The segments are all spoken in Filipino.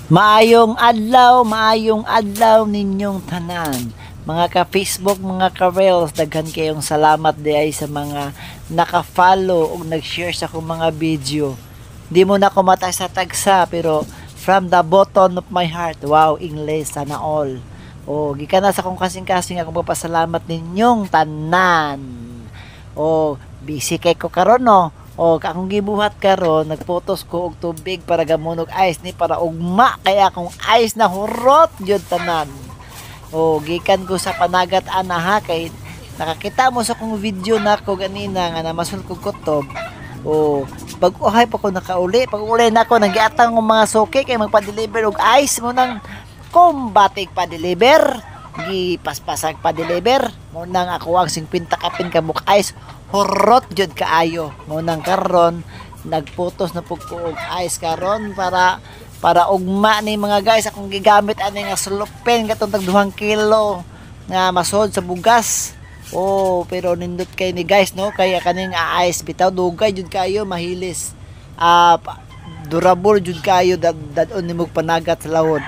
Maayong adlaw ninyong tanan. Mga ka-Facebook, mga ka-Reels, daghan kayong salamat di ay sa mga naka-follow o nag-share sa akong mga video. Di mo na kumata sa tagsa, pero from the bottom of my heart, wow, English, sana all. O, gikan na sa akong kasing-kasing akong papasalamat ninyong tanan. O, busy kay ko karon no. O akong gibuhat karon nagpotos ko og tubig para gamunog ice ni para ugma kaya akong ice na hurot jud tanan. O gikan ko sa panagat ana ha kay nakakita mo sa akong video nako ganina nga namasul kog kutob. O pag-uhay pa ko nakauli, pag-uli na ako nagiatang ng mga suki kay magpa-deliver og ice mo nang kumbatig pa-deliver. Gipaspasag pa-deliver mo nang ako ang 50 kapin kabuk ice horot jud kaayo mo nang karon nagputos na pug og ice karon para ugma ni mga guys akong gigamit ani nga sulupin katong tag 2 kilo nga masod sa bugas. Pero nindot kay ni guys no kaya kaning ice bitaw dugay jud kayo mahilis durable jud kayo dadon nimog panagat sa lawod.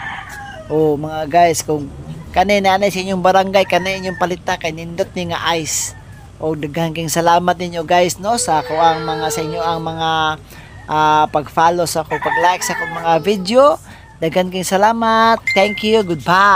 Mga guys kung kanina na sa inyong barangay kanina inyong palita kay nindot ni nga ice. Daghang king salamat ninyo guys no sa ako ang mga sa inyo ang mga pag-follow sa ako, pag-like sa akong mga video. Daghang king salamat. Thank you. Goodbye.